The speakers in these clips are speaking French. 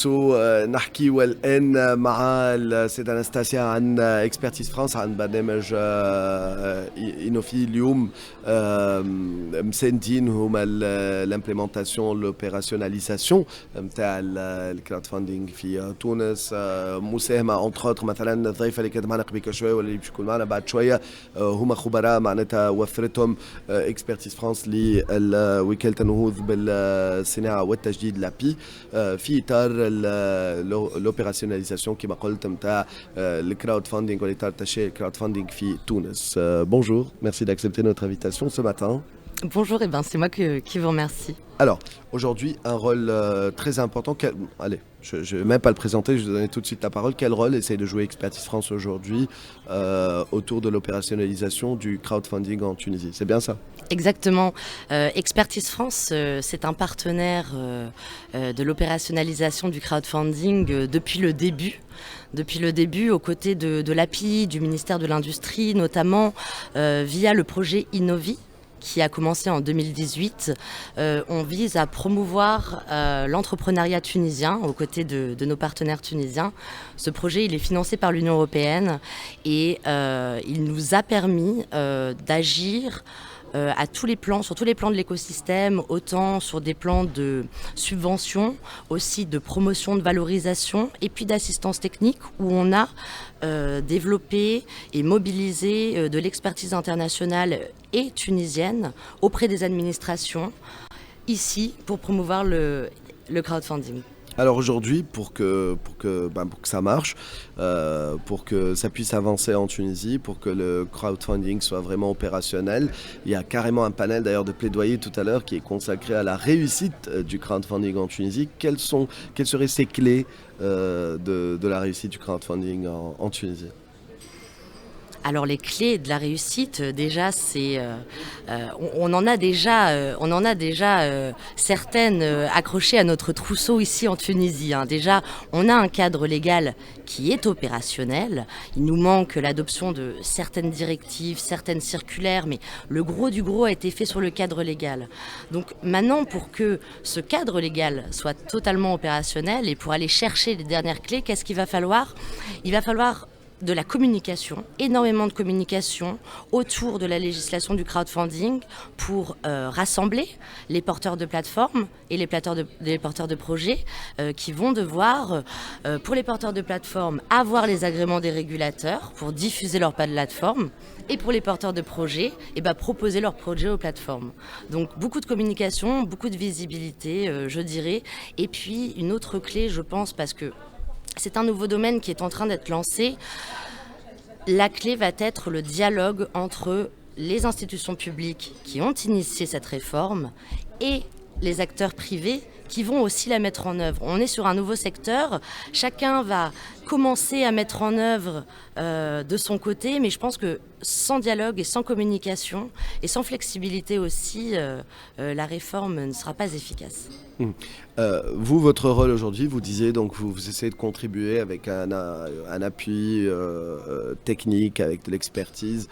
نحكي الآن مع السيدة أناستاسيا عن اكسبرتيز فرانس عن برنامج إينوفي اليوم مساندين هما الامبليمنتاسيون لوبيراسيوناليزاسيون نتاع الكراود فاندينغ في تونس مساهمة انتر اوتر مثلا الضيفة اللي كانت معنا قبل شوية واللي باش يكون معنا بعد شوية هما خبراء معناتها وفرتهم اكسبرتيز فرانس لوكالة النهوض بالصناعة والتجديد لابي في إطار l'opérationnalisation كما قلت نتاع الكراود فاندينغ والإطار تشريع الكراود فاندينغ في تونس. Bonjour, merci d'accepter notre invitation ce matin. Bonjour, et ben c'est moi qui vous remercie. Alors, aujourd'hui, un rôle très important. Allez, je ne vais même pas le présenter, je vais vous donner tout de suite la parole. Quel rôle essaye de jouer Expertise France aujourd'hui autour de l'opérationnalisation du crowdfunding en Tunisie? C'est bien ça? Exactement. Expertise France, c'est un partenaire de l'opérationnalisation du crowdfunding depuis le début. Depuis le début, aux côtés de l'API, du ministère de l'Industrie, notamment via le projet Innovi, qui a commencé en 2018. On vise à promouvoir l'entrepreneuriat tunisien aux côtés de nos partenaires tunisiens. Ce projet, il est financé par l'Union européenne et il nous a permis d'agir à tous les plans, sur tous les plans de l'écosystème, autant sur des plans de subvention, aussi de promotion, de valorisation et puis d'assistance technique où on a développé et mobilisé de l'expertise internationale et tunisienne auprès des administrations ici pour promouvoir le crowdfunding. Alors aujourd'hui, pour que ça marche, pour que ça puisse avancer en Tunisie, pour que le crowdfunding soit vraiment opérationnel, il y a carrément un panel d'ailleurs de plaidoyer tout à l'heure qui est consacré à la réussite du crowdfunding en Tunisie. Quelles seraient ces clés de la réussite du crowdfunding en Tunisie ? Alors les clés de la réussite, déjà, c'est, on en a déjà certaines accrochées à notre trousseau ici en Tunisie. Déjà, on a un cadre légal qui est opérationnel. Il nous manque l'adoption de certaines directives, certaines circulaires, mais le gros du gros a été fait sur le cadre légal. Donc maintenant, pour que ce cadre légal soit totalement opérationnel et pour aller chercher les dernières clés, qu'est-ce qu'il va falloir ? Il va falloir de la communication, énormément de communication autour de la législation du crowdfunding pour rassembler les porteurs de plateformes et les porteurs de projets qui vont devoir, pour les porteurs de plateformes, avoir les agréments des régulateurs pour diffuser leur plateforme et pour les porteurs de projets, proposer leurs projets aux plateformes. Donc beaucoup de communication, beaucoup de visibilité, je dirais. Et puis une autre clé, je pense, parce que c'est un nouveau domaine qui est en train d'être lancé. La clé va être le dialogue entre les institutions publiques qui ont initié cette réforme et les acteurs privés qui vont aussi la mettre en œuvre. On est sur un nouveau secteur, chacun va commencer à mettre en œuvre de son côté, mais je pense que sans dialogue et sans communication et sans flexibilité aussi, la réforme ne sera pas efficace. Vous, votre rôle aujourd'hui, vous disiez donc vous essayez de contribuer avec un appui technique, avec de l'expertise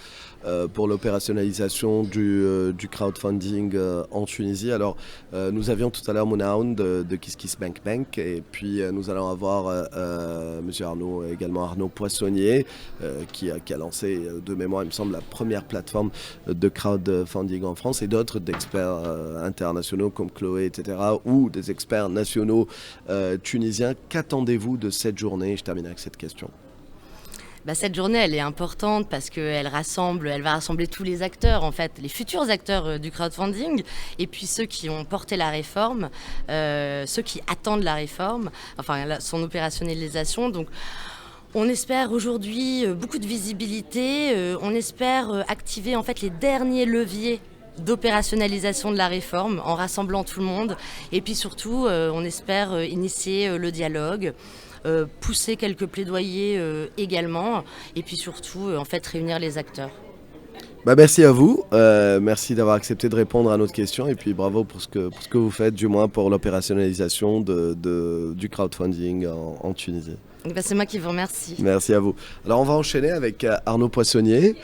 pour l'opérationnalisation du crowdfunding en Tunisie. Alors, nous avions tout à l'heure Mounaoun de KissKissBankBank et puis nous allons avoir Monsieur Arnaud, également Arnaud Poissonnier qui a lancé de mémoire, il me semble, la première plateforme de crowdfunding en France et d'autres d'experts internationaux comme Chloé, etc., ou des experts nationaux tunisiens. Qu'attendez-vous de cette journée? Je termine avec cette question. Cette journée, elle est importante parce qu'elle va rassembler tous les acteurs, en fait, les futurs acteurs du crowdfunding, et puis ceux qui ont porté la réforme, ceux qui attendent la réforme, enfin son opérationnalisation. Donc, on espère aujourd'hui beaucoup de visibilité, on espère activer en fait les derniers leviers d'opérationnalisation de la réforme en rassemblant tout le monde, et puis surtout, on espère initier le dialogue. Pousser quelques plaidoyers également et puis surtout en fait réunir les acteurs. Merci à vous, merci d'avoir accepté de répondre à notre question et puis bravo pour ce que vous faites, du moins pour l'opérationnalisation du crowdfunding en Tunisie. C'est moi qui vous remercie. Merci à vous. Alors on va enchaîner avec Arnaud Poissonnier.